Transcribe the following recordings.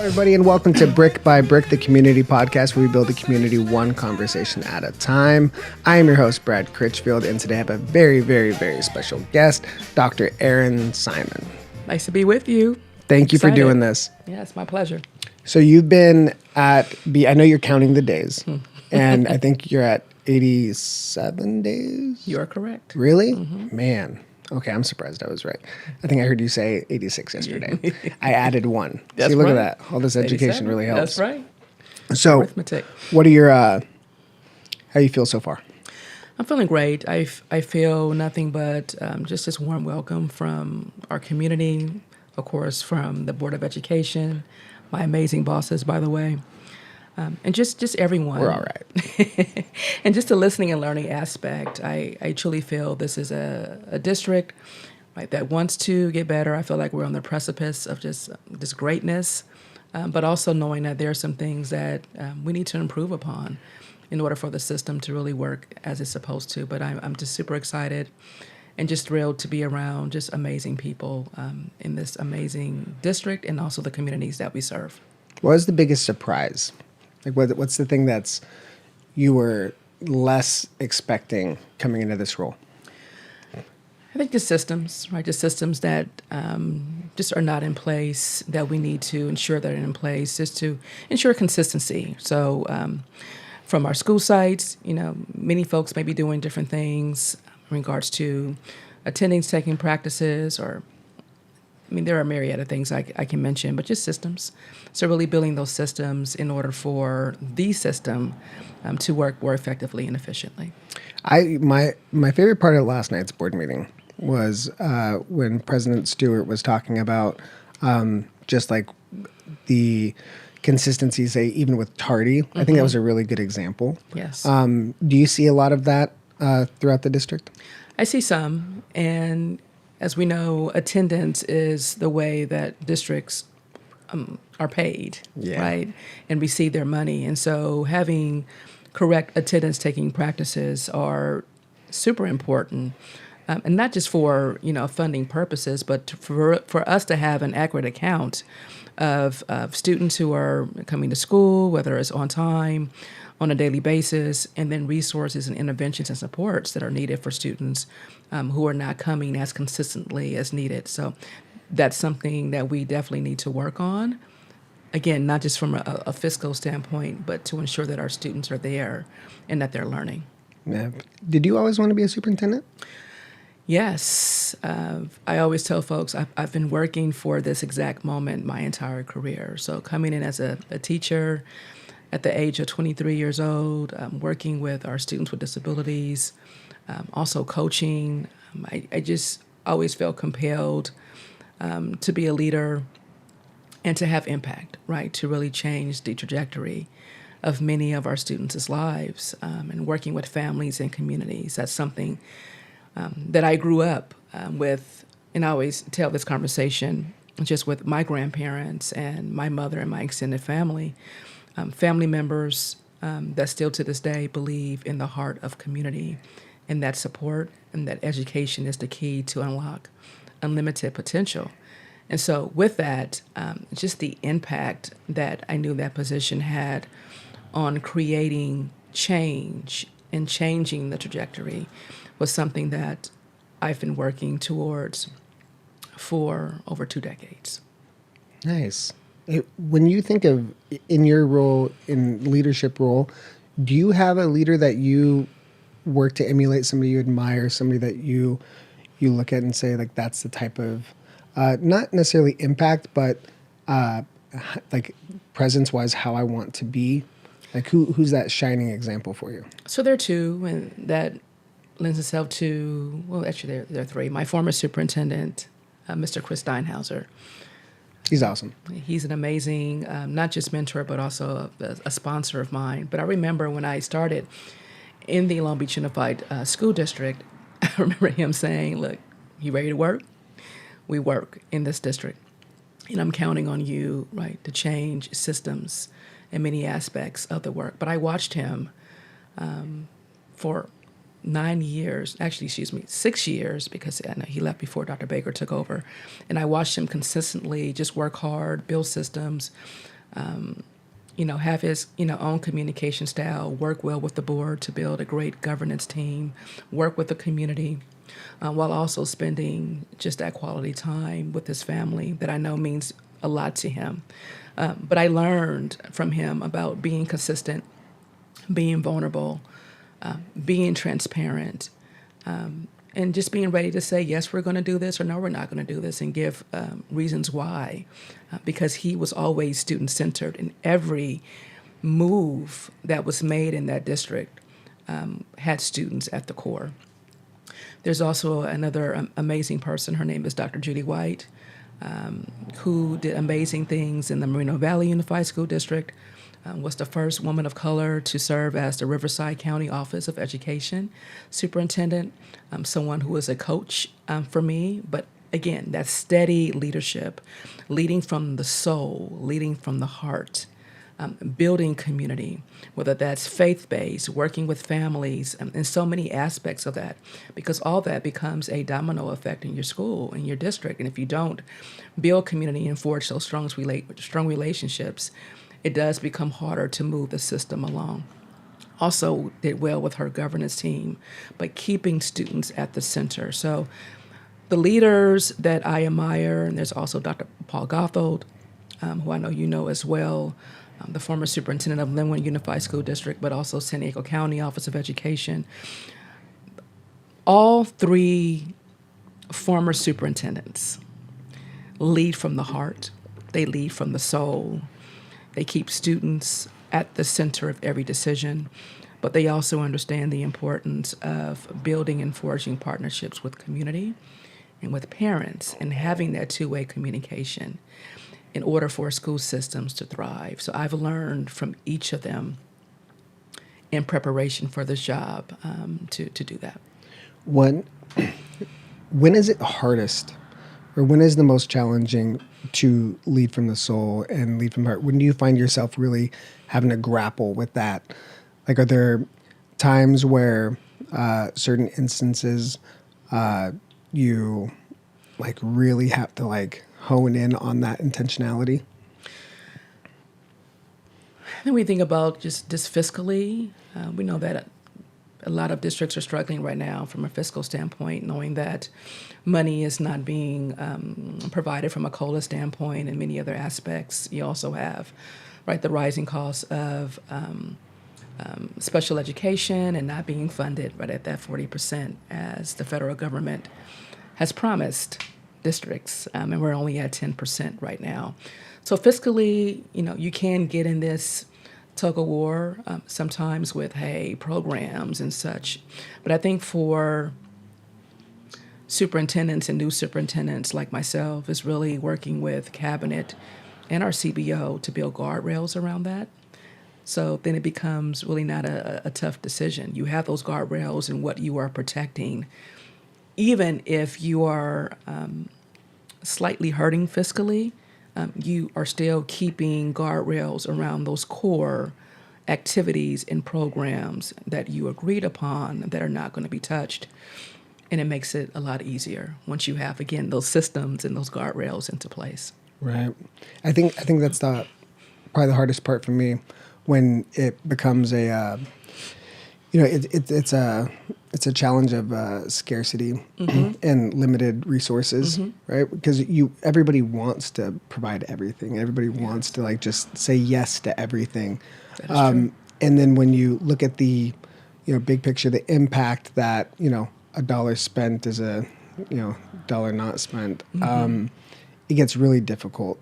everybody, and welcome to Brick by Brick, the community podcast where we build a community one conversation at a time. I am your host, Brad Crihfield, and today I have a very, very, very special guest, Dr. Erin Simon. Nice to be with you. Thank you for doing this. Yeah, it's my pleasure. So you've been at B, I know you're counting the days, and I think you're at 87 days? You are correct. Really? Mm-hmm. Man. Okay, I'm surprised I was right. I think I heard you say 86 yesterday. I added one. That's See, look right. at that. All this education really helps. That's right. So, Arithmetic. what are your, how you feel so far? I'm feeling great. I feel nothing but just this warm welcome from our community, of course, from the Board of Education, my amazing bosses, by the way. And just everyone. We're all right. And just the listening and learning aspect, I truly feel this is a district, right, that wants to get better. I feel like we're on the precipice of just greatness, but also knowing that there are some things that we need to improve upon in order for the system to really work as it's supposed to. But I'm just super excited and just thrilled to be around just amazing people in this amazing district and also the communities that we serve. What was the biggest surprise? Like, what's the thing that's you were less expecting coming into this role? I think the systems, right? The systems that just are not in place that we need to ensure that are in place, just to ensure consistency. So from our school sites, many folks may be doing different things in regards to attendance taking practices there are a myriad of things I can mention, but just systems. So really building those systems in order for the system to work more effectively and efficiently. My favorite part of last night's board meeting was when President Stewart was talking about just like the consistency, say, even with tardy. Mm-hmm. I think that was a really good example. Yes. Do you see a lot of that throughout the district? I see some, and as we know, attendance is the way that districts are paid, right, and receive their money. And so having correct attendance-taking practices are super important, and not just for funding purposes, but for us to have an accurate account of students who are coming to school, whether it's on time, on a daily basis, and then resources and interventions and supports that are needed for students who are not coming as consistently as needed. So that's something that we definitely need to work on. Again, not just from a fiscal standpoint, but to ensure that our students are there and that they're learning. Yeah. Did you always want to be a superintendent? Yes. I always tell folks I've been working for this exact moment my entire career. So coming in as a teacher at the age of 23 years old, working with our students with disabilities, also coaching. I just always felt compelled to be a leader and to have impact, right, to really change the trajectory of many of our students' lives and working with families and communities. That's something that I grew up with, and I always tell this conversation just with my grandparents and my mother and my extended family. Family members that still to this day believe in the heart of community and that support and that education is the key to unlock unlimited potential. And so with that, just the impact that I knew that position had on creating change and changing the trajectory was something that I've been working towards for over 2 decades. Nice. When you think of in your role, in leadership role, do you have a leader that you work to emulate, somebody you admire, somebody that you look at and say, like, that's the type of, not necessarily impact, but like presence-wise, how I want to be? Like, who's that shining example for you? So there are two, and that lends itself to, well, actually there are three. My former superintendent, Mr. Chris Steinhauser. He's awesome. He's an amazing, not just mentor, but also a sponsor of mine. But I remember when I started in the Long Beach Unified School District, I remember him saying, look, you ready to work? We work in this district. And I'm counting on you, right, to change systems in many aspects of the work. But I watched him for 6 years, because I know he left before Dr. Baker took over. And I watched him consistently just work hard, build systems, Have his, own communication style, work well with the board to build a great governance team, work with the community, while also spending just that quality time with his family that I know means a lot to him. But I learned from him about being consistent, being vulnerable, being transparent, and just being ready to say, yes, we're going to do this, or no, we're not going to do this, and give reasons why. Because he was always student-centered, and every move that was made in that district had students at the core. There's also another amazing person. Her name is Dr. Judy White, who did amazing things in the Moreno Valley Unified School District, was the first woman of color to serve as the Riverside County Office of Education Superintendent, someone who was a coach for me, but again, that steady leadership, leading from the soul, leading from the heart, building community, whether that's faith-based, working with families, and so many aspects of that, because all that becomes a domino effect in your school, in your district. And if you don't build community and forge those strong relationships, it does become harder to move the system along. Also did well with her governance team, but keeping students at the center. So the leaders that I admire, and there's also Dr. Paul Gothold, who I know you know as well, the former superintendent of Linwood Unified School District, but also San Diego County Office of Education. All three former superintendents lead from the heart. They lead from the soul. They keep students at the center of every decision, but they also understand the importance of building and forging partnerships with community and with parents and having that two-way communication in order for school systems to thrive. So I've learned from each of them in preparation for this job to do that. When is it hardest, or when is the most challenging to lead from the soul and lead from the heart? When do you find yourself really having to grapple with that? Like, are there times where certain instances you like really have to like hone in on that intentionality? Then we think about just fiscally. We know that a lot of districts are struggling right now from a fiscal standpoint, knowing that money is not being provided from a COLA standpoint and many other aspects. You also have, right, the rising costs of special education and not being funded right at that 40% as the federal government has promised districts, and we're only at 10% right now. So fiscally, you can get in this tug of war sometimes with, programs and such. But I think for superintendents and new superintendents like myself is really working with cabinet and our CBO to build guardrails around that. So then it becomes really not a tough decision. You have those guardrails and what you are protecting, even if you are slightly hurting fiscally, you are still keeping guardrails around those core activities and programs that you agreed upon that are not going to be touched. And it makes it a lot easier once you have, again, those systems and those guardrails into place. Right. I think that's probably the hardest part for me, when it becomes a it's a challenge of scarcity and limited resources, right? Because everybody wants to provide everything. Everybody wants to like just say yes to everything. That is true. And then when you look at the big picture, the impact that a dollar spent is a dollar not spent. It gets really difficult,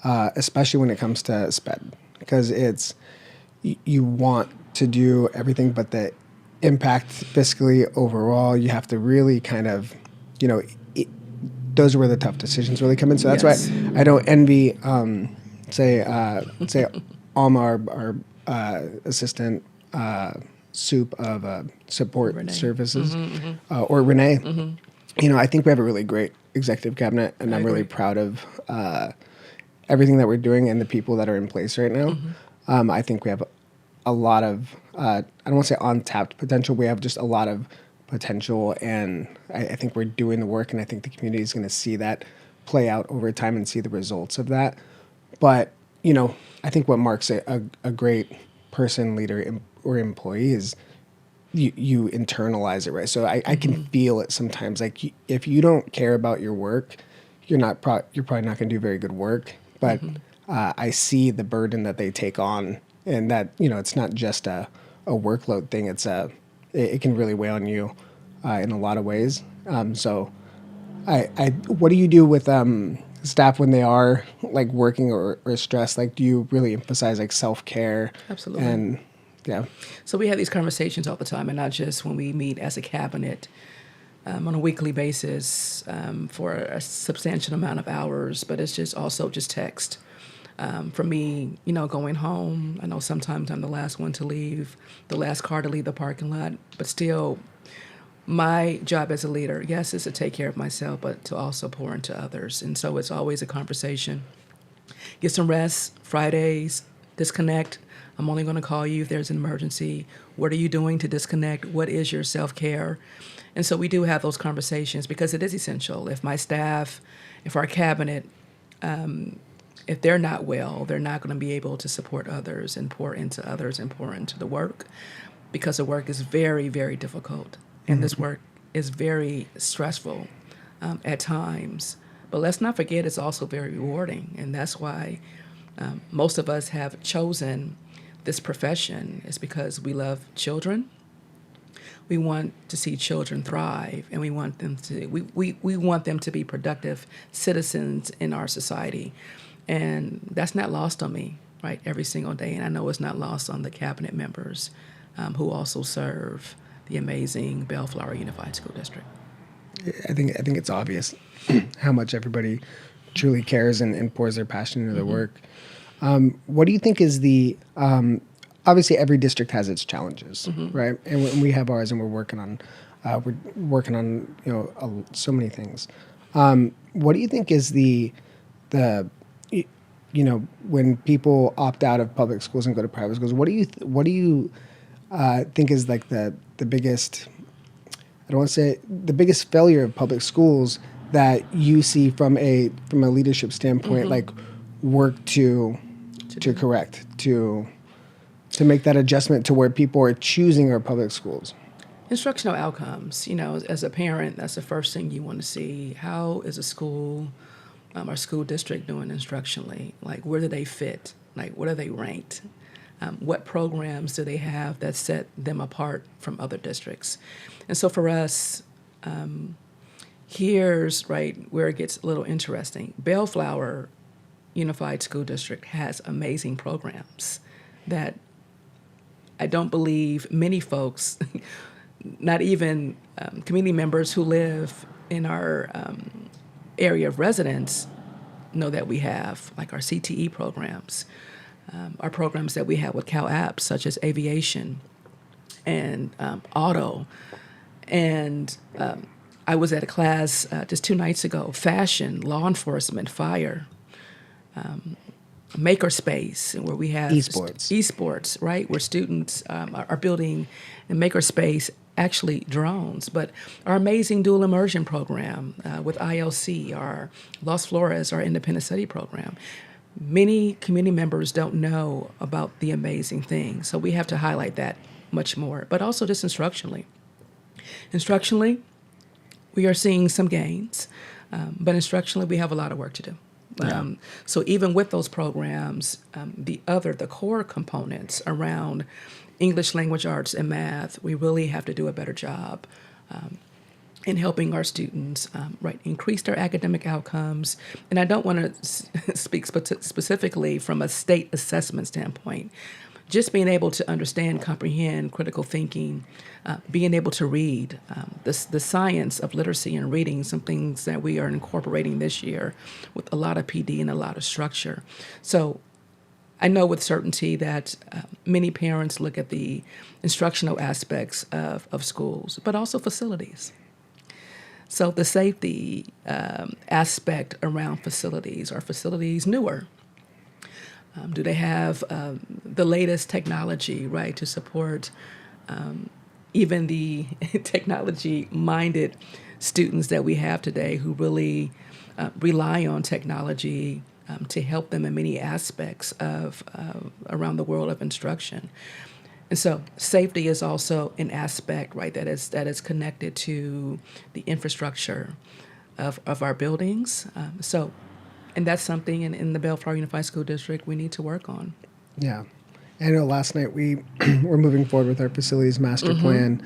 especially when it comes to spend, because it's you want to do everything, but the impact fiscally overall, you have to really kind of, those are where the tough decisions really come in. So that's why I don't envy, say Alma, our assistant soup of support Renee. Services, or Renee. I think we have a really great executive cabinet, and I'm really proud of everything that we're doing and the people that are in place right now. I think we have a lot of, I don't want to say untapped potential. We have just a lot of potential, and I think we're doing the work, and I think the community is going to see that play out over time and see the results of that. But I think what marks a great person, leader, or employee is you internalize it, right? So I can feel it sometimes. Like if you don't care about your work, you're probably not going to do very good work. But I see the burden that they take on, and that it's not just a workload thing. It can really weigh on you in a lot of ways. So what do you do with staff when they are like working or stressed? Like, do you really emphasize like self-care? Absolutely. And yeah. So we have these conversations all the time, and not just when we meet as a cabinet on a weekly basis for a substantial amount of hours, but it's just also just text. For me, going home, I know sometimes I'm the last one to leave, the last car to leave the parking lot, but still, my job as a leader, yes, is to take care of myself, but to also pour into others. And so it's always a conversation. Get some rest. Fridays, disconnect. I'm only going to call you if there's an emergency. What are you doing to disconnect? What is your self-care? And so we do have those conversations because it is essential. If my staff, if our cabinet, if they're not well, they're not going to be able to support others and pour into others and pour into the work, because the work is very, very difficult. And this work is very stressful at times. But let's not forget it's also very rewarding. And that's why most of us have chosen this profession, is because we love children. We want to see children thrive, and we want them to be productive citizens in our society. And that's not lost on me, right, every single day. And I know it's not lost on the cabinet members who also serve the amazing Bellflower Unified School District. I think it's obvious how much everybody truly cares and pours their passion into their work. What do you think is the obviously every district has its challenges, right? And when we have ours, and we're working on so many things. What do you think is the when people opt out of public schools and go to private schools? What do you think is like the biggest, I don't want to say the biggest failure of public schools that you see from a leadership standpoint, like work to correct, to make that adjustment to where people are choosing our public schools? Instructional outcomes. As a parent, that's the first thing you want to see. How is a school, our school district doing instructionally? Like, where do they fit? Like, what are they ranked? What programs do they have that set them apart from other districts? And so for us, here's right where it gets a little interesting. Bellflower Unified School District has amazing programs that I don't believe many folks, not even community members who live in our area of residence, know that we have, like our CTE programs. Our programs that we have with Cal Apps, such as aviation and auto. And I was at a class just 2 nights ago, fashion, law enforcement, fire, makerspace, where we have esports, right, where students are building in makerspace, actually drones, but our amazing dual immersion program with ILC, our Los Flores, our independent study program. Many community members don't know about the amazing things, so we have to highlight that much more, but also just instructionally. Instructionally, we are seeing some gains, but instructionally, we have a lot of work to do. Yeah. So even with those programs, the core components around English language arts and math, we really have to do a better job in helping our students increase their academic outcomes. And I don't want to speak specifically from a state assessment standpoint. Just being able to understand, comprehend, critical thinking, being able to read, the science of literacy and reading, some things that we are incorporating this year with a lot of PD and a lot of structure. So I know with certainty that many parents look at the instructional aspects of schools, but also facilities. So the safety aspect around facilities, are facilities newer? Do they have the latest technology, right, to support even the technology-minded students that we have today who really rely on technology to help them in many aspects of around the world of instruction. And so safety is also an aspect, right, that is connected to the infrastructure of our buildings. And that's something in the Bellflower Unified School District we need to work on. Yeah. I know last night we were moving forward with our facilities master plan.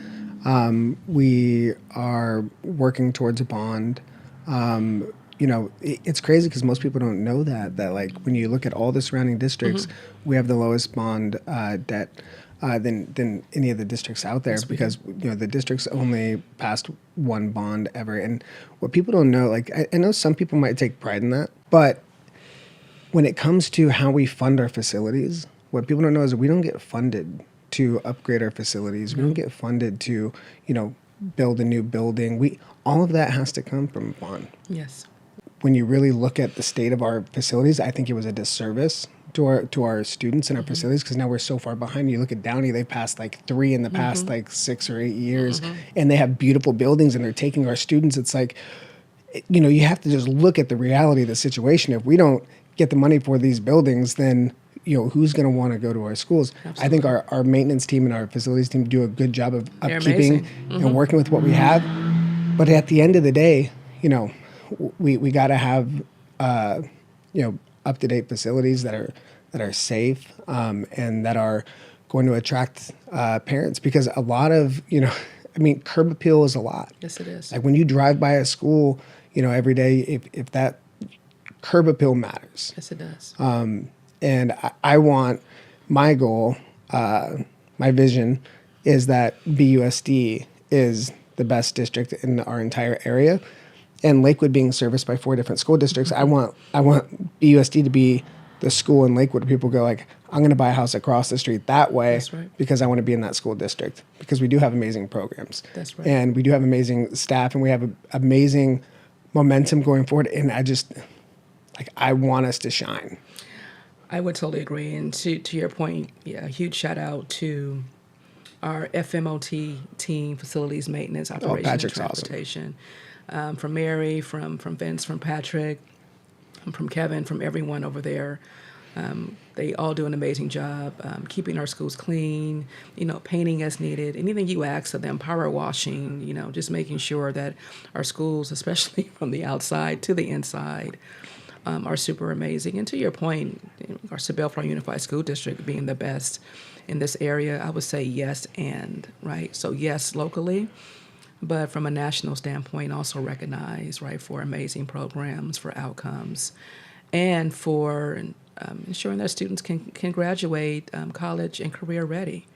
We are working towards a bond. It's crazy because most people don't know that like when you look at all the surrounding districts, we have the lowest bond debt than any of the districts out there, because the districts only passed one bond ever. And what people don't know, like I know some people might take pride in that, but when it comes to how we fund our facilities, what people don't know is we don't get funded to upgrade our facilities. We don't get funded to, build a new building. All of that has to come from bond. Yes. When you really look at the state of our facilities, I think it was a disservice to our students and our facilities, because now we're so far behind. You look at Downey; they've passed like 3 in the past like 6 or 8 years, and they have beautiful buildings, and they're taking our students. It's like, you have to just look at the reality of the situation. If we don't get the money for these buildings, then who's going to want to go to our schools? Absolutely. I think our maintenance team and our facilities team do a good job of upkeeping and working with what we have. But at the end of the day, we got to have up-to-date facilities that are safe and that are going to attract parents, because a lot of curb appeal is a lot. Yes, it is. Like when you drive by a school, every day, if that curb appeal matters. Yes, it does. And I want, my goal, my vision is that BUSD is the best district in our entire area. And Lakewood being serviced by 4 different school districts, I want BUSD to be the school in Lakewood where people go like, I'm going to buy a house across the street that way. That's right. Because I want to be in that school district, because we do have amazing programs. That's right. And we do have amazing staff, and we have amazing momentum going forward. And I want us to shine. I would totally agree. And to your point, a huge shout out to our FMOT team, facilities maintenance, operations, and transportation. Awesome. From Mary, from Vince, from Patrick, from Kevin, from everyone over there. They all do an amazing job keeping our schools clean, painting as needed, anything you ask of them, power washing, just making sure that our schools, especially from the outside to the inside, are super amazing. And to your point, our Bellflower Unified School District being the best in this area, I would say yes and, right? So yes, locally, but from a national standpoint, also recognized, right, for amazing programs, for outcomes, and for ensuring that students can graduate college and career ready.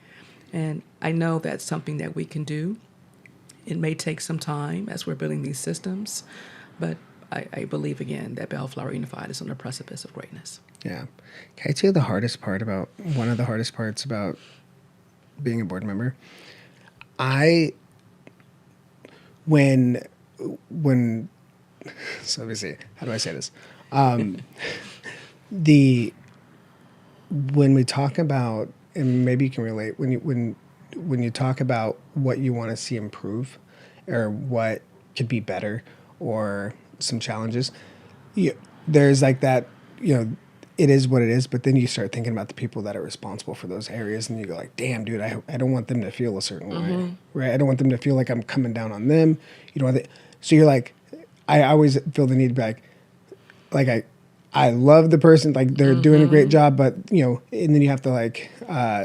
And I know that's something that we can do. It may take some time as we're building these systems, but I believe, again, that Bellflower Unified is on the precipice of greatness. Yeah. Can I tell you one of the hardest parts about being a board member? When so let me see, how do I say this? When we talk about, and maybe you can relate, when you talk about what you want to see improve or what could be better or some challenges, there's like that, it is what it is, but then you start thinking about the people that are responsible for those areas, and you go like, damn, dude, I don't want them to feel a certain way, right? I don't want them to feel like I'm coming down on them. So you're like, I always feel the need to be like I love the person, like they're doing a great job, but and then you have to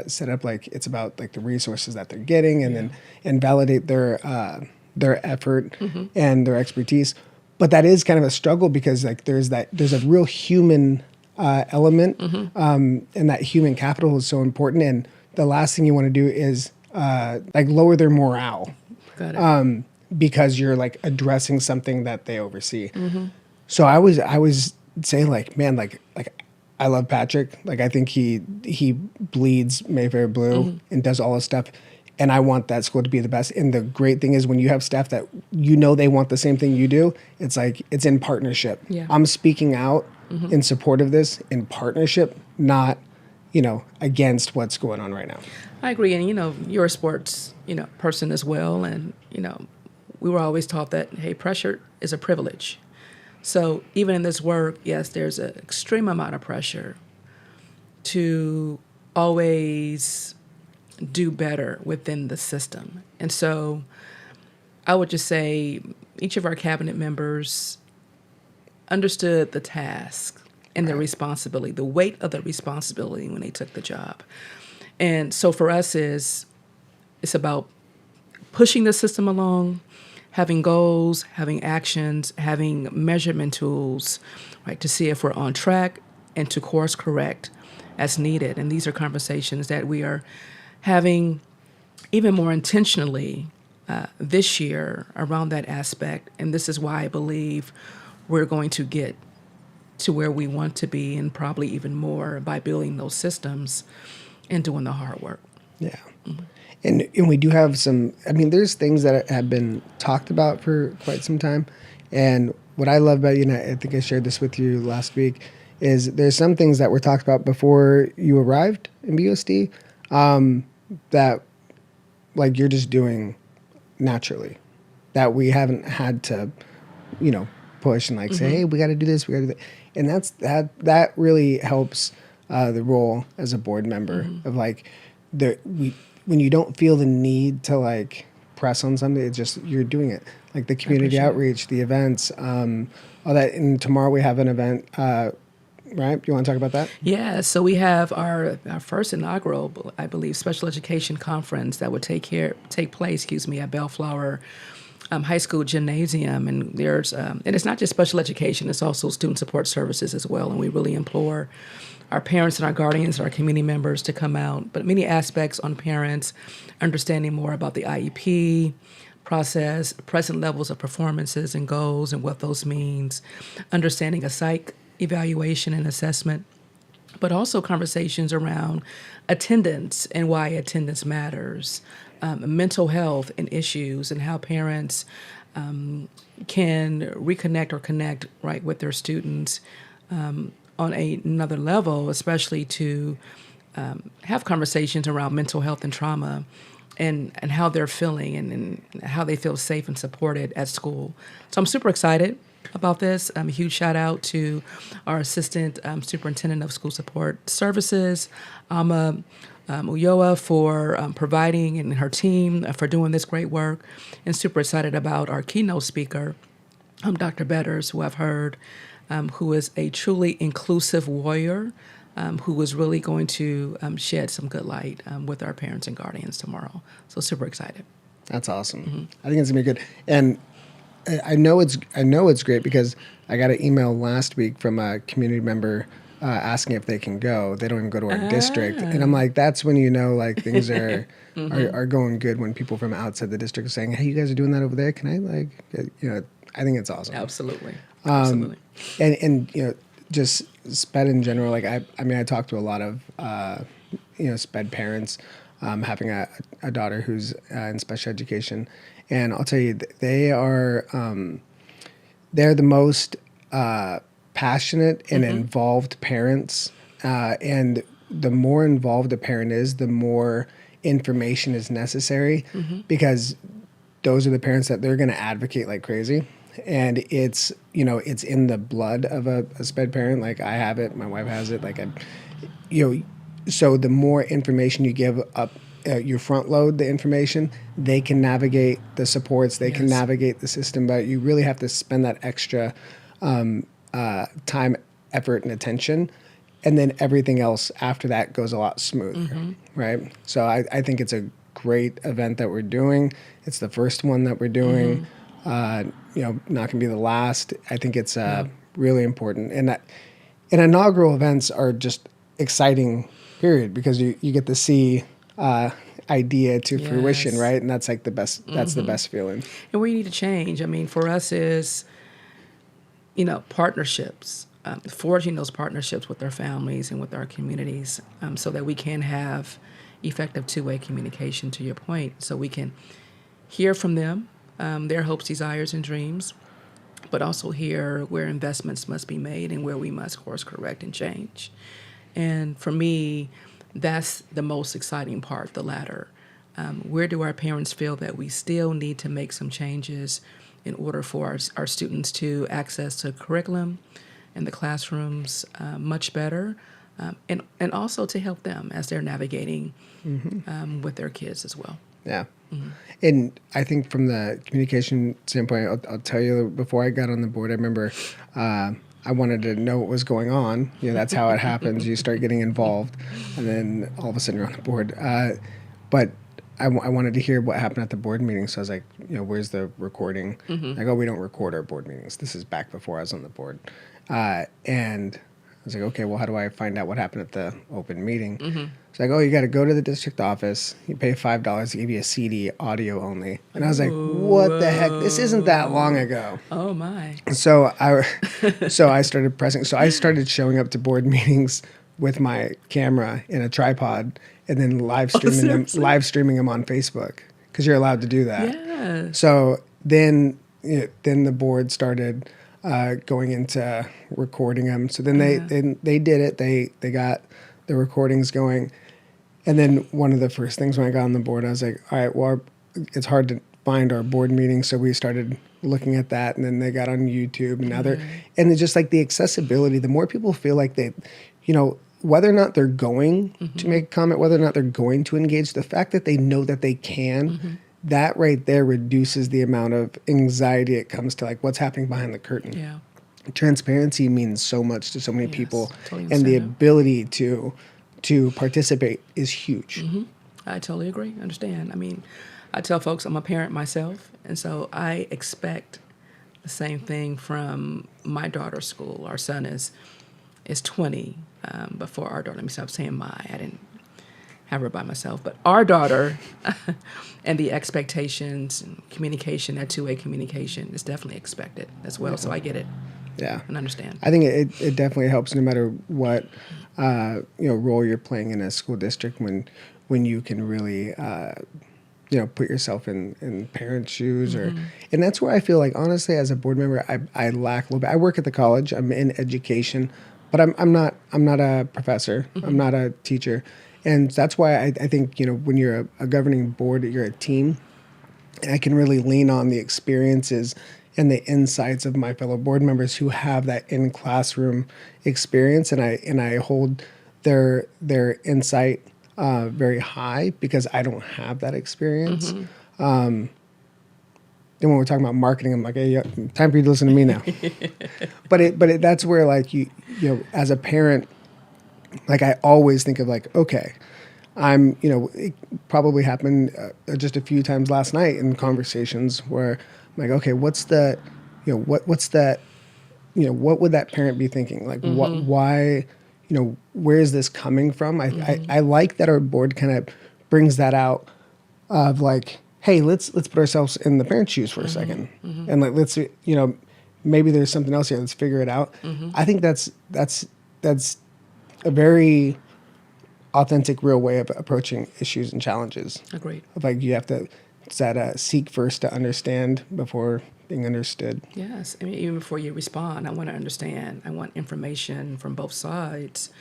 set up it's about the resources that they're getting, and then validate their effort and their expertise. But that is kind of a struggle, because there's a real human element, and that human capital is so important. And the last thing you want to do is lower their morale. Got it. Because you're addressing something that they oversee. So I was saying man, I love Patrick. I think he bleeds Mayfair blue and does all this stuff. And I want that school to be the best. And the great thing is when you have staff that they want the same thing you do, it's it's in partnership. Yeah. I'm speaking out in support of this in partnership, not, against what's going on right now. I agree. And, you're a sports, person as well. And, we were always taught that, hey, pressure is a privilege. So even in this work, yes, there's an extreme amount of pressure to always do better within the system. And so I would just say each of our cabinet members understood the task and the responsibility, the weight of the responsibility when they took the job. And so for us it's about pushing the system along, having goals, having actions, having measurement tools, right, to see if we're on track and to course correct as needed. And these are conversations that we are having even more intentionally this year around that aspect. And this is why I believe we're going to get to where we want to be, and probably even more, by building those systems and doing the hard work. Yeah. And we do have some, I mean, there's things that have been talked about for quite some time. And what I love about you, and I think I shared this with you last week, is there's some things that were talked about before you arrived in BUSD that like you're just doing naturally, that we haven't had to, push and like say, hey, we got to do this, we got to do that. And that really helps the role as a board member of like when you don't feel the need to like press on something, it's just you're doing it, like the community outreach, the events, all that. And tomorrow we have an event, right? You want to talk about that? Yeah, so we have our first inaugural, I believe, special education conference that would take place, at Bellflower High School Gymnasium. And there's and it's not just special education; it's also student support services as well. And we really implore our parents and our guardians and our community members to come out. But many aspects on parents, understanding more about the IEP process, present levels of performances and goals and what those means, understanding a psych evaluation and assessment, but also conversations around attendance and why attendance matters, mental health and issues, and how parents can reconnect or connect right with their students on another level, especially to have conversations around mental health and trauma and how they're feeling and how they feel safe and supported at school. So I'm super excited about this. A huge shout out to our assistant superintendent of school support services, Ama Uyoa, for providing, and her team for doing this great work, and super excited about our keynote speaker, Dr. Betters, who I've heard, who is a truly inclusive warrior, who is really going to shed some good light with our parents and guardians tomorrow. So super excited. That's awesome. I think it's gonna be good. And I know it's great because I got an email last week from a community member asking if they can go. They don't even go to our district, and I'm like, that's when like things are going good, when people from outside the district are saying, hey, you guys are doing that over there. Can I I think it's awesome. Absolutely. And just SPED in general. Like I talked to a lot of SPED parents, having a daughter who's in special education. And I'll tell you, they're the most passionate and involved parents. And the more involved a parent is, the more information is necessary, because those are the parents that they're going to advocate like crazy. And it's in the blood of a SPED parent. Like I have it, my wife has it. Like so the more information you give up, you front load the information, they can navigate the supports, they can navigate the system, but you really have to spend that extra time, effort, and attention. And then everything else after that goes a lot smoother, right? So I think it's a great event that we're doing. It's the first one that we're doing, not going to be the last. I think it's really important. And inaugural events are just exciting, period, because you get to see idea to fruition, right? And that's like the best. That's the best feeling. And we need to change. I mean, for us is, partnerships, forging those partnerships with our families and with our communities, so that we can have effective two-way communication. To your point, so we can hear from them, their hopes, desires, and dreams, but also hear where investments must be made and where we must course correct and change. And for me, that's the most exciting part, the latter. Where do our parents feel that we still need to make some changes in order for our students to access to curriculum in the classrooms much better, and also to help them as they're navigating with their kids as well. Yeah. And I think from the communication standpoint, I'll tell you, before I got on the board, I remember I wanted to know what was going on. That's how it happens. You start getting involved, and then all of a sudden you're on the board. But I wanted to hear what happened at the board meeting. So I was like, where's the recording? Like, oh, we don't record our board meetings. This is back before I was on the board. And I was like, okay, well, how do I find out what happened at the open meeting? It's like, oh, you got to go to the district office. You pay $5 to give you a CD, audio only. And I was like, what the heck? This isn't that long ago. Oh, my. So I started pressing. So I started showing up to board meetings with my camera in a tripod and then live streaming them on Facebook, because you're allowed to do that. Yeah. So then the board started going into recording them. So then they did it. They got the recordings going. And then one of the first things when I got on the board, I was like, all right, well, it's hard to find our board meetings. So we started looking at that, and then they got on YouTube, and now and it's just like the accessibility, the more people feel like they, whether or not they're going to make a comment, whether or not they're going to engage, the fact that they know that they can, that right there reduces the amount of anxiety it comes to like what's happening behind the curtain. Yeah. Transparency means so much to so many people, totally and the understand. ability to participate is huge. I totally agree. Understand. I mean, I tell folks I'm a parent myself, and so I expect the same thing from my daughter's school. Our son is 20, but for our daughter, let me stop saying my. I didn't have her by myself, but our daughter and the expectations and communication, that two-way communication is definitely expected as well. So I get it. Yeah, and understand. I think it definitely helps no matter what role you're playing in a school district when you can really put yourself in parents' shoes and that's where I feel like honestly as a board member I lack a little bit. I work at the college. I'm in education, but I'm not a professor. I'm not a teacher, and that's why I think when you're a governing board, you're a team, and I can really lean on the experiences and the insights of my fellow board members who have that in classroom experience, and I hold their insight very high because I don't have that experience. Then when we're talking about marketing, I'm like, hey, yeah, time for you to listen to me now. but that's where like you as a parent, like I always think of like, okay, it probably happened just a few times last night in conversations where I'm like, okay, what would that parent be thinking? Like, why, where is this coming from? I like that our board kind of brings that out of like, hey, let's put ourselves in the parent's shoes for a second. And like, let's, maybe there's something else here. Let's figure it out. I think that's a very authentic, real way of approaching issues and challenges. Agreed. Of like, you have to seek first to understand before being understood. Yes. I mean, even before you respond, I want to understand. I want information from both sides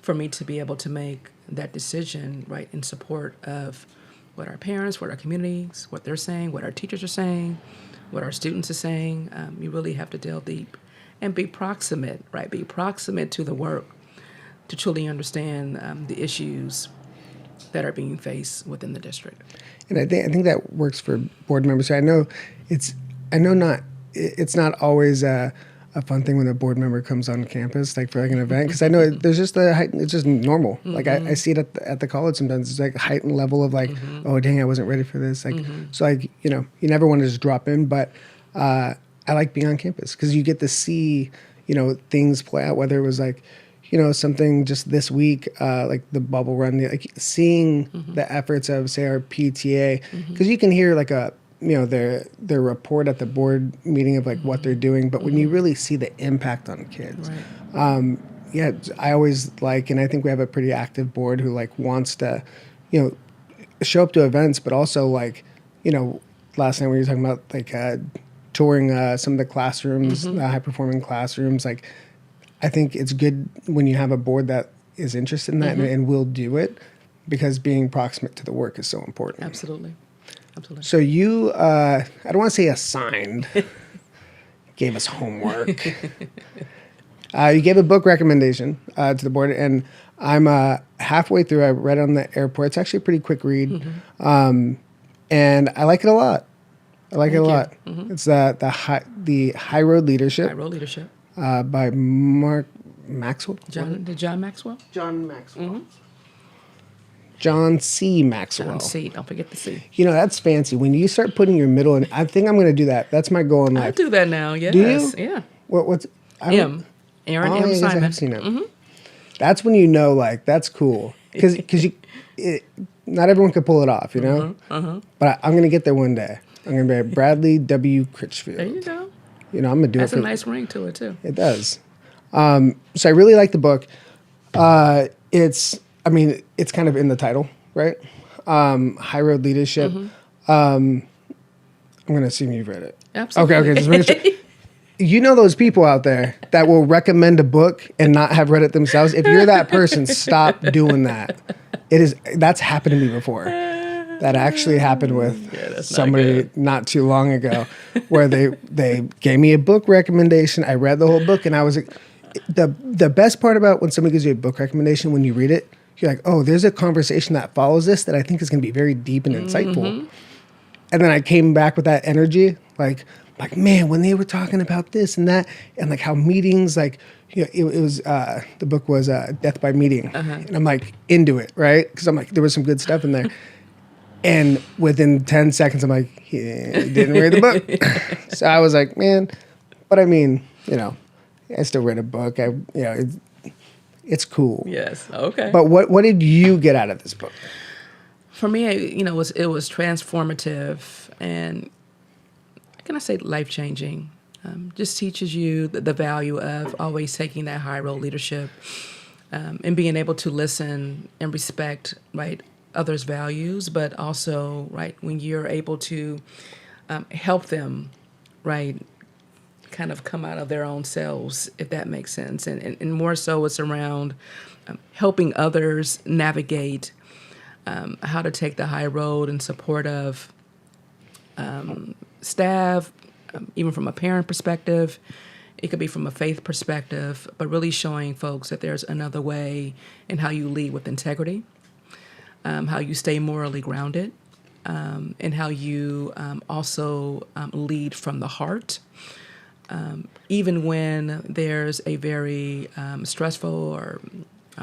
for me to be able to make that decision, right, in support of what our parents, what our communities, what they're saying, what our teachers are saying, what our students are saying. You really have to delve deep and be proximate, right? Be proximate to the work to truly understand the issues that are being faced within the district. And I think that works for board members. I know it's not always a fun thing when a board member comes on campus, like for like an event, because I know there's just it's just normal. Like I see it at the college sometimes. It's like a heightened level of like, oh dang, I wasn't ready for this. Like so like you never want to just drop in, but I like being on campus because you get to see things play out. Whether it was like something just this week, like the bubble run, like seeing the efforts of say our PTA, because you can hear like their report at the board meeting of like what they're doing, but when you really see the impact on kids, right. I always like, and I think we have a pretty active board who like wants to, show up to events, but also like, last night we were talking about like touring some of the classrooms, high performing classrooms. Like, I think it's good when you have a board that is interested in that and will do it, because being proximate to the work is so important. Absolutely. absolutely. So you, I don't want to say assigned, gave us homework. You gave a book recommendation to the board, and I'm halfway through. I read it on the airport. It's actually a pretty quick read, and I like it a lot. Thank you. It's the High Road Leadership High Road Leadership. by Mark Maxwell. John Maxwell? John Maxwell. John C. Maxwell. John C. Don't forget the C. You know, that's fancy. When you start putting your middle in, I think I'm going to do that. That's my goal in life. I do that now, yes. Do you? Yeah. What's M. Erin M. I guess I Simon. have seen it. That's when you know, like, that's cool. Because not everyone could pull it off, you know? But I'm going to get there one day. I'm going to be Bradley W. Critchfield. There you go. You know, I'm going to do That's it. a nice ring to it, too. It does. So I really like the book. It's kind of in the title, right? High Road Leadership. I'm going to assume you've read it. Absolutely. Okay, just make sure. You know those people out there that will recommend a book and not have read it themselves? If you're that person, stop doing that. That's happened to me before. That actually happened with somebody not too long ago, where they gave me a book recommendation. I read the whole book, and I was like, the best part about when somebody gives you a book recommendation, when you read it, you're like, oh, there's a conversation that follows this that I think is going to be very deep and insightful. And then I came back with that energy, like, man, when they were talking about this and that, and like how meetings, like, you know, it was, the book was Death by Meeting. And I'm like into it, right? Because I'm like, there was some good stuff in there. And within 10 seconds, I'm like, he didn't read the book. So I was like, man, but I mean, you know, I still read a book. It's cool. Yes. Okay. But what did you get out of this book? For me, it was transformative and, can I say, life-changing. Just teaches you the value of always taking that high road leadership and being able to listen and respect, right, others' values, but also, right, when you're able to help them, right, kind of come out of their own selves, if that makes sense. And more so it's around helping others navigate how to take the high road in support of staff, even from a parent perspective. It could be from a faith perspective, but really showing folks that there's another way in how you lead with integrity, how you stay morally grounded, and how you also lead from the heart. Even when there's a very stressful or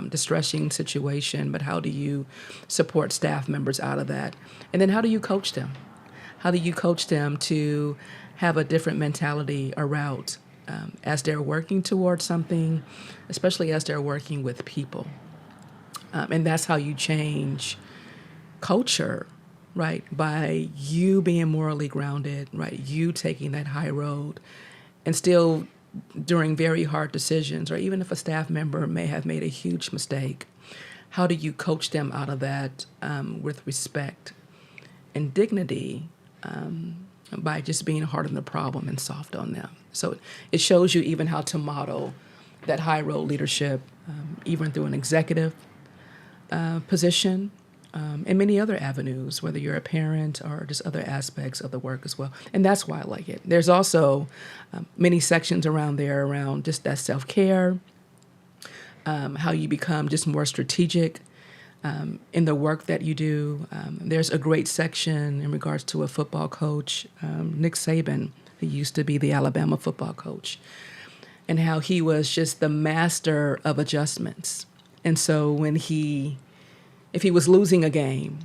distressing situation, but how do you support staff members out of that? And then how do you coach them? How do you coach them to have a different mentality or route as they're working towards something, especially as they're working with people? And that's how you change culture, right? By you being morally grounded, right? You taking that high road and still during very hard decisions, or even if a staff member may have made a huge mistake, how do you coach them out of that with respect and dignity by just being hard on the problem and soft on them? So it shows you even how to model that high road leadership, even through an executive position, and many other avenues, whether you're a parent or just other aspects of the work as well. And that's why I like it. There's also many sections around there around just that self-care, how you become just more strategic in the work that you do. There's a great section in regards to a football coach, Nick Saban, who used to be the Alabama football coach, and how he was just the master of adjustments. And so if he was losing a game,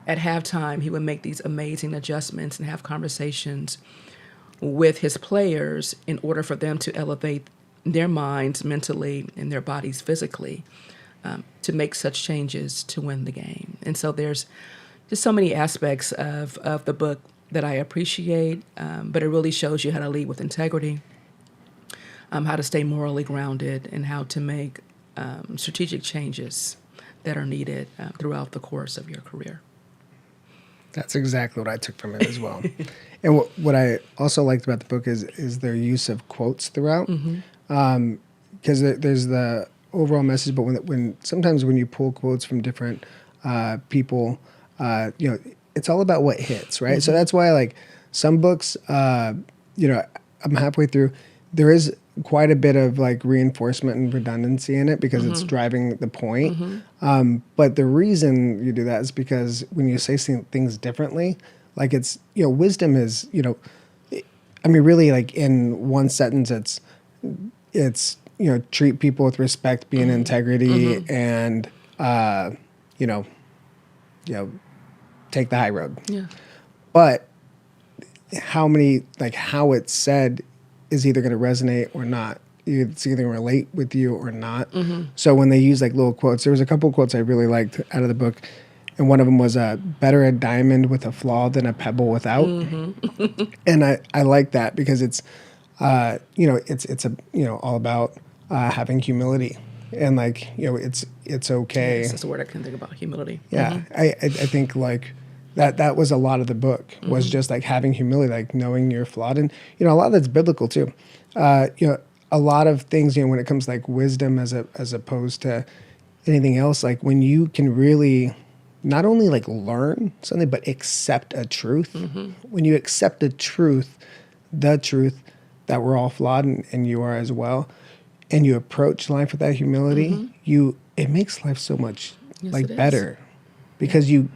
at halftime, he would make these amazing adjustments and have conversations with his players in order for them to elevate their minds mentally and their bodies physically to make such changes to win the game. And so there's just so many aspects of the book that I appreciate, but it really shows you how to lead with integrity, how to stay morally grounded, and how to make strategic changes that are needed throughout the course of your career. That's exactly what I took from it as well. And what I also liked about the book is their use of quotes throughout, because there's the overall message, but when sometimes when you pull quotes from different people, it's all about what hits, right? So that's why like some books, you know, I'm halfway through. There is quite a bit of like reinforcement and redundancy in it because it's driving the point. But the reason you do that is because when you say things differently, like it's, you know, wisdom is, you know, I mean, really like in one sentence, it's, you know, treat people with respect, be in integrity, and, you know, take the high road. Yeah. But how it's said is either going to resonate or not. It's either going to relate with you or not. So when they use like little quotes, there was a couple of quotes I really liked out of the book. And one of them was better a diamond with a flaw than a pebble without. And I like that because it's, you know, it's a, you know, all about having humility. And like, you know, it's okay. Yes, that's the word I can think about, humility. Yeah. I think like that was a lot of the book was just like having humility, like knowing you're flawed. And, you know, a lot of that's biblical too. You know, a lot of things, you know, when it comes to like wisdom as opposed to anything else, like when you can really not only like learn something, but accept a truth. When you accept the truth that we're all flawed and you are as well, and you approach life with that humility, it makes life so much like better. Because you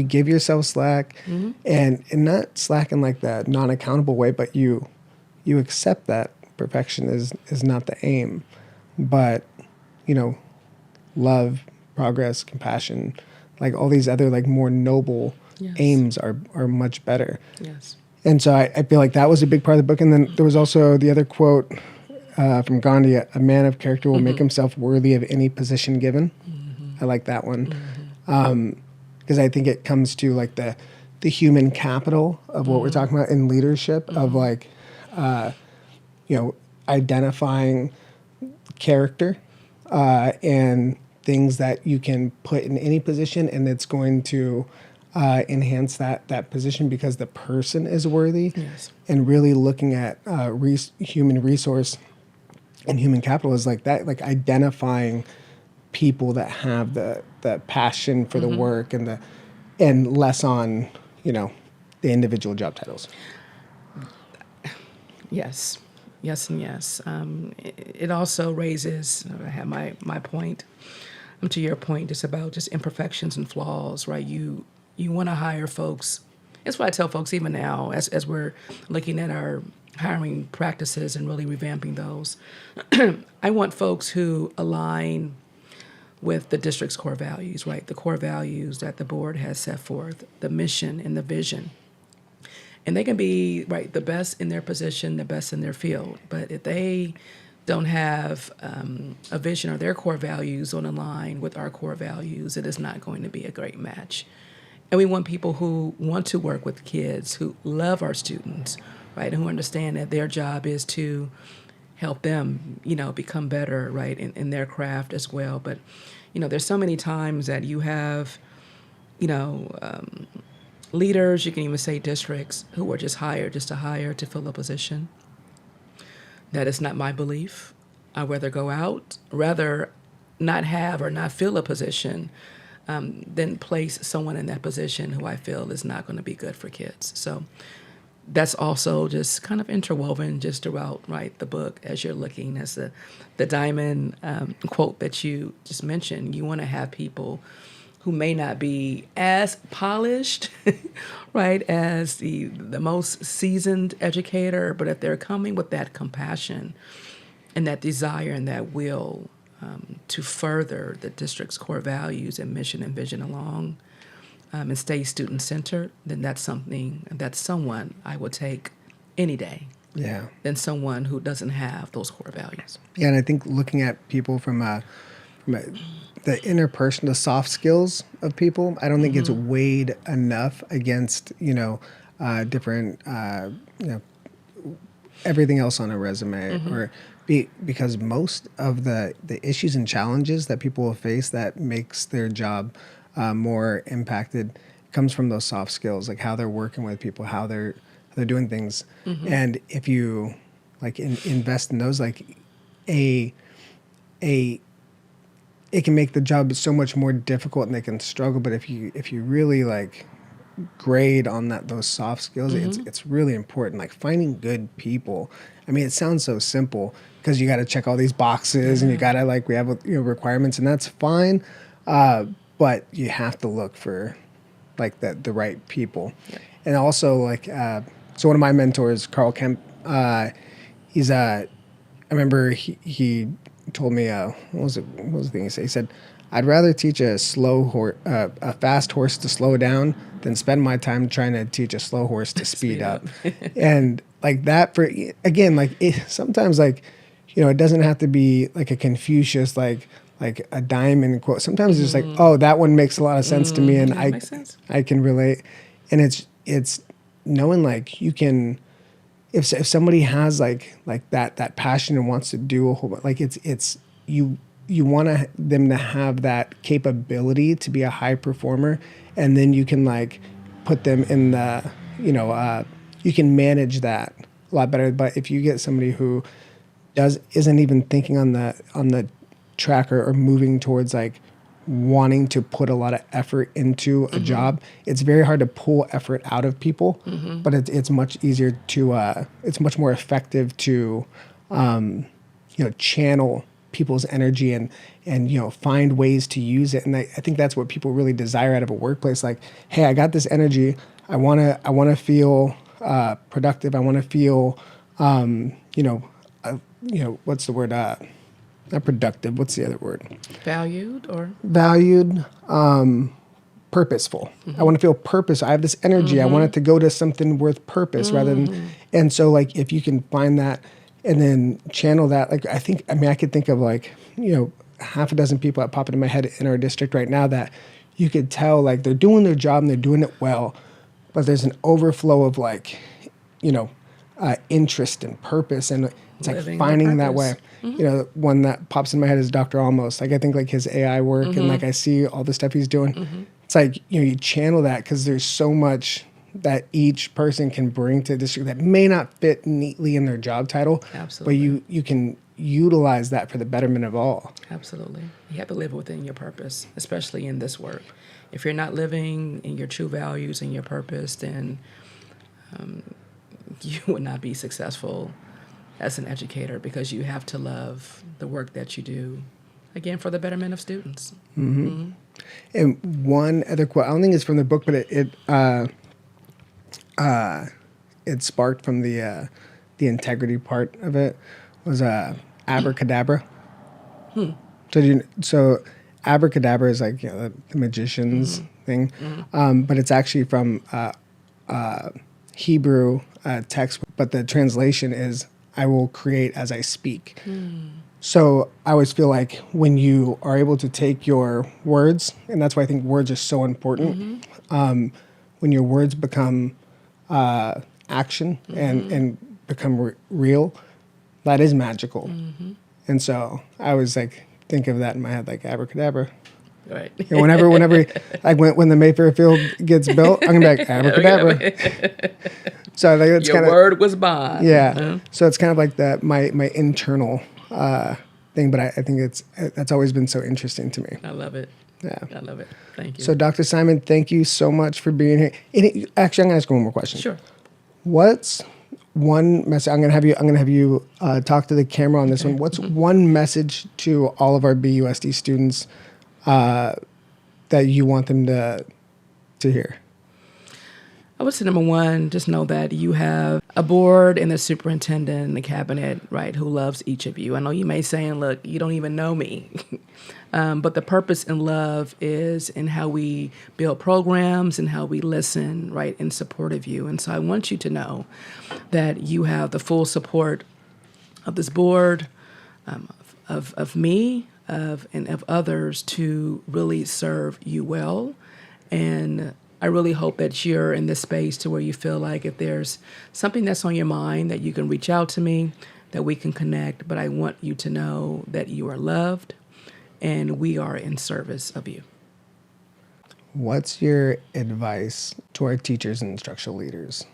give yourself slack and not slack in like that non-accountable way, but you accept that perfection is not the aim, but you know, love, progress, compassion, like all these other like more noble aims are much better. Yes. And so I feel like that was a big part of the book. And then there was also the other quote from Gandhi: "A man of character will make himself worthy of any position given." I like that one. Because I think it comes to like the human capital of what we're talking about in leadership of like, you know, identifying character and things that you can put in any position and it's going to enhance that position because the person is worthy. Yes. And really looking at human resource and human capital is like that, like identifying people that have the passion for the work and less on, you know, the individual job titles. Yes, yes, and yes. It also raises. I have my point. To your point, it's about just imperfections and flaws, right? You want to hire folks. That's what I tell folks even now, as we're looking at our hiring practices and really revamping those. I want folks who align with the district's core values, right? The core values that the board has set forth, the mission and the vision. And they can be, right, the best in their position, the best in their field. But if they don't have a vision or their core values don't align with our core values, it is not going to be a great match. And we want people who want to work with kids, who love our students, right, and who understand that their job is to help them, you know, become better, right, in their craft as well. But, you know, there's so many times that you have, you know, leaders, you can even say districts, who are just hired just to hire to fill a position. That is not my belief. I'd rather not have or not fill a position than place someone in that position who I feel is not going to be good for kids. So that's also just kind of interwoven just throughout, right, the book as you're looking as the diamond quote that you just mentioned. You want to have people who may not be as polished, right, as the most seasoned educator, but if they're coming with that compassion and that desire and that will to further the district's core values and mission and vision along and stay student-centered, then that's someone I would take any day. Yeah. Than someone who doesn't have those core values. Yeah, and I think looking at people from the interpersonal, soft skills of people, I don't think it's weighed enough against, you know, different, you know, everything else on a resume or because most of the issues and challenges that people will face that makes their job more impacted comes from those soft skills, like how they're working with people, how they're doing things. And if you like invest in those, like it can make the job so much more difficult and they can struggle. But if you really like grade on those soft skills, it's really important. Like finding good people. I mean, it sounds so simple because you got to check all these boxes and you got to we have requirements, and that's fine. But you have to look for like the right people. Yeah. And also so one of my mentors, Carl Kemp, he's I remember he told me what was the thing he said? He said, "I'd rather teach a fast horse to slow down than spend my time trying to teach a slow horse to speed up." And like that sometimes it doesn't have to be like a Confucius like a diamond quote. Sometimes it's just like, oh, that one makes a lot of sense to me, and I can relate. And it's knowing like you can, if somebody has like that passion and wants to do a whole bunch, like it's you want them to have that capability to be a high performer, and then you can like put them in the you can manage that a lot better. But if you get somebody who isn't even thinking on the tracker or moving towards like wanting to put a lot of effort into a job, it's very hard to pull effort out of people. But it's much easier to it's much more effective to channel people's energy and find ways to use it. And I think that's what people really desire out of a workplace. Like, hey, I got this energy. I wanna feel productive. I want to feel what's the word? Not productive. What's the other word? Valued, purposeful. I want to feel purpose. I have this energy. I want it to go to something worth purpose rather than, and so like, if you can find that and then channel that, like, I could think of like, half a dozen people that pop into my head in our district right now that you could tell like they're doing their job and they're doing it well, but there's an overflow of like, interest and purpose, and it's like finding that way. One that pops in my head is Dr. Almost. Like I think like his AI work and like I see all the stuff he's doing. It's like you channel that because there's so much that each person can bring to the district that may not fit neatly in their job title. Absolutely. But you can utilize that for the betterment of all. Absolutely. You have to live within your purpose, especially in this work. If you're not living in your true values and your purpose, then you would not be successful as an educator, because you have to love the work that you do, again, for the betterment of students. And one other quote, I don't think it's from the book, but it sparked from the integrity part of it, was abracadabra. So abracadabra is like the magician's thing, but it's actually from Hebrew text, but the translation is, "I will create as I speak." So I always feel like when you are able to take your words, and that's why I think words are so important, when your words become action and become real, that is magical. And so I always like think of that in my head, like abracadabra. Right. And whenever like when the Mayfair Field gets built, I'm gonna be like abracadabra. So like it's your word was bond. Yeah. So it's kind of like my internal thing, but I think that's always been so interesting to me. I love it. Yeah. I love it. Thank you. So Dr. Simon, thank you so much for being here. Actually, I'm gonna ask one more question. Sure. What's one message? I'm gonna have you talk to the camera on this one. What's one message to all of our BUSD students that you want them to hear? I would say number one, just know that you have a board and a superintendent and a cabinet, right, who loves each of you. I know you may say, look, you don't even know me. But the purpose and love is in how we build programs and how we listen, right, in support of you. And so I want you to know that you have the full support of this board, of me, and of others to really serve you well. And I really hope that you're in this space to where you feel like if there's something that's on your mind that you can reach out to me, that we can connect. But I want you to know that you are loved and we are in service of you. What's your advice to our teachers and instructional leaders?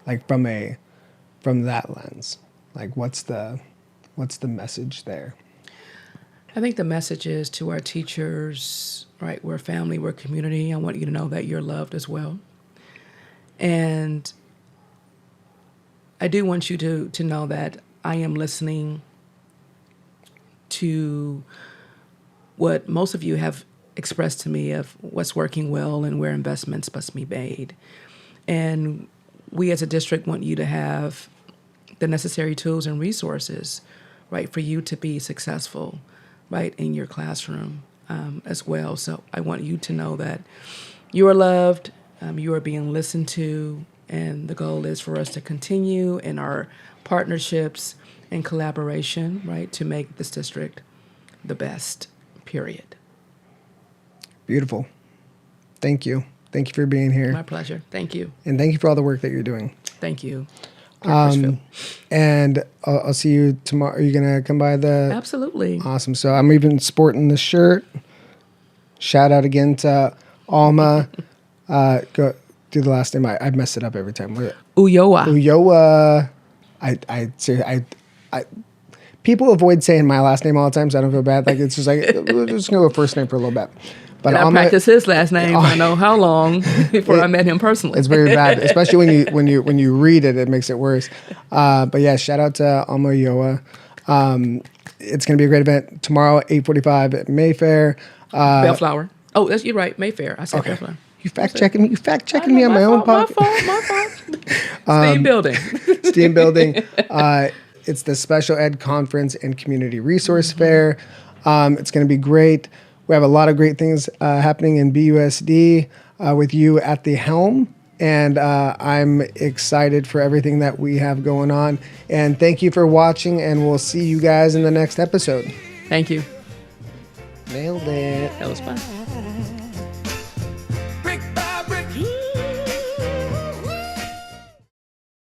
Like from that lens, like what's the message there? I think the message is to our teachers, right, we're family, we're community. I want you to know that you're loved as well. And I do want you to know that I am listening to what most of you have expressed to me of what's working well and where investments must be made. And we as a district want you to have the necessary tools and resources, right, for you to be successful, right, in your classroom as well. So I want you to know that you are loved, you are being listened to, and the goal is for us to continue in our partnerships and collaboration, right, to make this district the best, period. Beautiful. Thank you. Thank you for being here. My pleasure. Thank you. And thank you for all the work that you're doing. Thank you. Crihfield. And I'll see you tomorrow. Are you going to come by the... Absolutely. Awesome. So I'm even sporting the shirt. Shout out again to Alma. Go do the last name. I mess it up every time. Uyoa. Uyoa. I people avoid saying my last name all the time, so I don't feel bad. Like it's just like we're just gonna go first name for a little bit. But I practiced his last name. I know how long before I met him personally. It's very bad, especially when you read it. It makes it worse. But yeah, shout out to Alma Uyoa. It's gonna be a great event tomorrow, 8:45 at Mayfair. Bellflower. Oh, you're right. Mayfair. I said Okay. Bellflower. You fact checking me. You fact checking me on my own podcast. My fault. Steam building. Steam building. It's the Special Ed Conference and Community Resource Fair. It's going to be great. We have a lot of great things happening in BUSD with you at the helm. And I'm excited for everything that we have going on. And thank you for watching. And we'll see you guys in the next episode. Thank you. Nailed it. That was fun.